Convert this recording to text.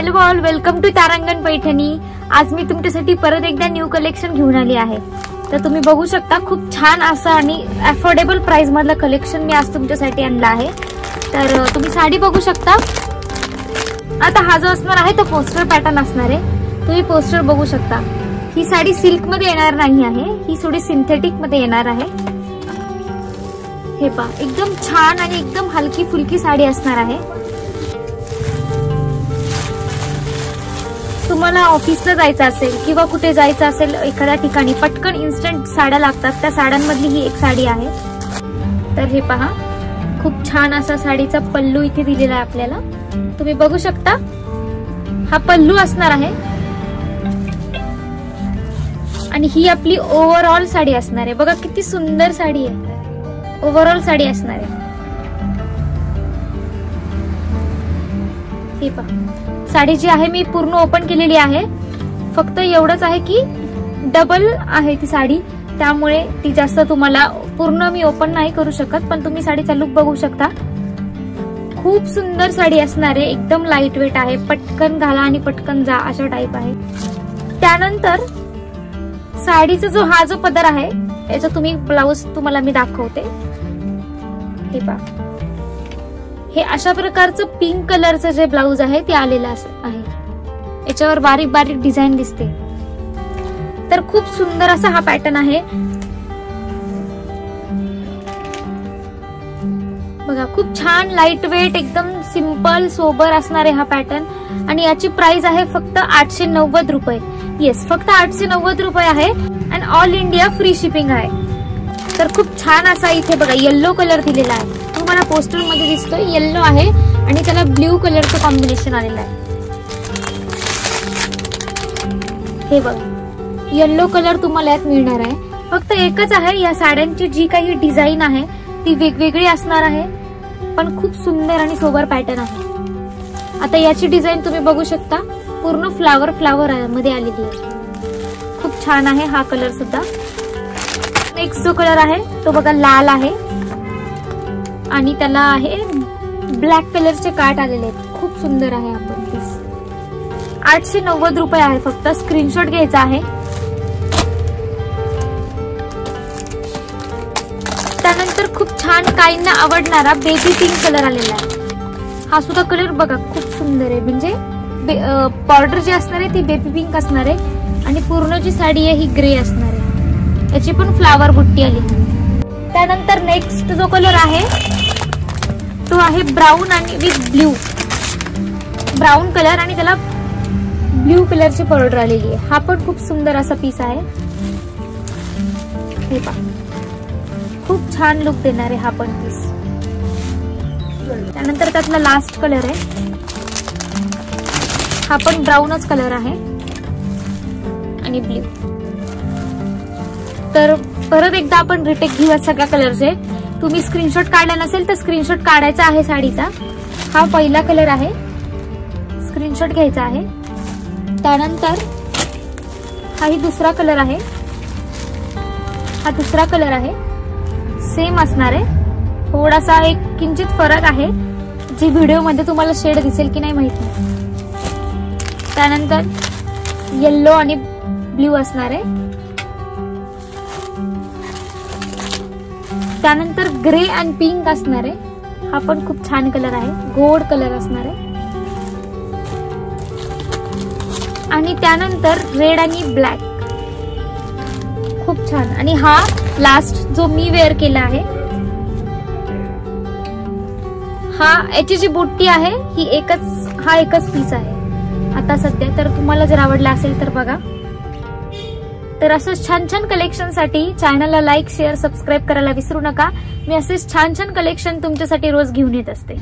Hello all, welcome to Tarangan Paithani. आज मी तुमच्यासाठी परत एकदा न्यू कलेक्शन घेऊन आली आहे। तर तुम्ही बघू शकता खूप छान असं आणि अफोर्डेबल प्राइस मधलं कलेक्शन मी आज तुमच्यासाठी आणलं आहे। तर तुम्ही साडी बघू शकता। आता हा जो असणार आहे तो पोस्टर पॅटर्न असणार आहे। तुम्ही पोस्टर बघू शकता। ही साडी सिल्क मध्ये येणार नाही आहे, ही थोडी सिंथेटिक मध्ये येणार आहे। हे पहा, एकदम छान आणि एकदम हलकी फुलकी साडी असणार आहे। तुम्हाला ऑफिसला जायचं असेल किंवा कुठे जायचं असेल एखाद्या ठिकाणी पटकन इन्स्टंट साड्या लागतात, त्या साड्यांमधली ही एक साडी आहे। तर हे पहा, खूप छान असा साडीचा पल्लू इथे दिलेला आहे आपल्याला। तुम्ही बघू शकता, हा पल्लू असणार आहे आणि ही आपली ओव्हरऑल साडी असणार आहे। बघा किती सुंदर साडी आहे, ओव्हरऑल साडी असणार आहे। हे पहा, साडी जी आहे मी पूर्ण ओपन केलेली आहे। फक्त एवढंच आहे की डबल आहे ती साडी, त्यामुळे ती जास्त तुम्हाला पूर्ण मी ओपन नाही करू शकत, पण तुम्ही साडीचा लुक बघू शकता। खूप सुंदर साडी असणार आहे, एकदम लाईट वेट आहे, पटकन घाला आणि पटकन जा अशा टाइप आहे। त्यानंतर साडीचा हा जो पदर आहे याचा तुम्ही ब्लाउज तुम्हाला मी दाखवते। हे पहा, हे अशा प्रकारचं पिंक कलरचं जे ब्लाउज आहे ते आलेलं आहे। याच्यावर बारीक बारीक डिझाईन दिसते। तर खूप सुंदर असा हा पॅटर्न आहे। बघा, खूप छान लाईट वेट, एकदम सिंपल सोबर असणारे हा पॅटर्न आणि याची प्राइस आहे फक्त 890 रुपये। येस, फक्त 890 रुपये आहे आणि ऑल इंडिया फ्री शिपिंग आहे। तर खूप छान असा इथे बघा येल्लो कलर दिलेला आहे, तुम्हाला पोस्टर मध्ये दिसतोय येल्लो आहे आणि त्याला ब्ल्यू कलरचं कॉम्बिनेशन आलेलं आहे। हे बघा, येल्लो कलर तुम्हाला यात मिळणार आहे। फक्त एकच आहे, या साड्यांची जी काही डिझाईन आहे ती वेगवेगळी असणार आहे, पण खूप सुंदर आणि सोबर पॅटर्न आहे। आता याची डिझाईन तुम्ही बघू शकता, पूर्ण फ्लावर फ्लावर मध्ये आलेली आहे। खूप छान आहे हा कलर सुद्धा। नेक्स्ट जो कलर आहे तो बघा लाल आहे आणि त्याला आहे ब्लॅक कलरचे काट आलेले आहेत। खूप सुंदर आहे हा पीस। 890 रुपये आहे फक्त, स्क्रीनशॉट घ्यायचा आहे। त्यानंतर खूप छान काहींना आवडणारा बेबी पिंक कलर आलेला आहे। हा सुद्धा कलर बघा खूप सुंदर आहे, म्हणजे बॉर्डर जी असणार आहे ती बेबी पिंक असणार आहे आणि पूर्ण जी साडी आहे ही ग्रे असणार आहे। याची पण फ्लावर बुट्टी आली। त्यानंतर नेक्स्ट जो कलर आहे तो आहे ब्राऊन आणि विथ ब्ल्यू, ब्राऊन कलर आणि त्याला ब्ल्यू कलरची बॉर्डर आलेली आहे। हा पण खूप सुंदर असा पीस आहे। हे पहा, खूप छान लुक देणार आहे हा पण पीस। त्यानंतर त्यातला लास्ट कलर आहे, हा पण ब्राऊनच कलर आहे आणि ब्ल्यू। तर परत एकदा आपण रिटेक घेऊया सगळ्या कलरचे। तुम्ही स्क्रीनशॉट काढला नसेल तर स्क्रीनशॉट काढायचा आहे साडीचा। हा पहिला कलर आहे, स्क्रीनशॉट घ्यायचा आहे। त्यानंतर हाही दुसरा कलर आहे, हा दुसरा कलर आहे, सेम असणार आहे। थोडासा एक किंचित फरक आहे, जी व्हिडिओ मध्ये तुम्हाला शेड दिसेल की नाही माहित नाही। त्यानंतर येल्लो आणि ब्ल्यू असणार आहे। त्यानंतर ग्रे आणि पिंक असणार आहे। हा पण खूप छान कलर आहे, गोड कलर असणार आहे। आणि त्यानंतर रेड आणि ब्लॅक, खूप छान। आणि हा लास्ट जो मी वेअर केला आहे, हा याची जी बुट्टी आहे ही हा एकच पीस आहे आता सध्या। तर तुम्हाला जर आवडला असेल तर बघा। तर असंच छान छान कलेक्शन साठी चॅनलला लाईक, शेअर, सबस्क्राईब करायला विसरू नका। मी असेच छान छान कलेक्शन तुमच्यासाठी रोज घेऊन येत असते।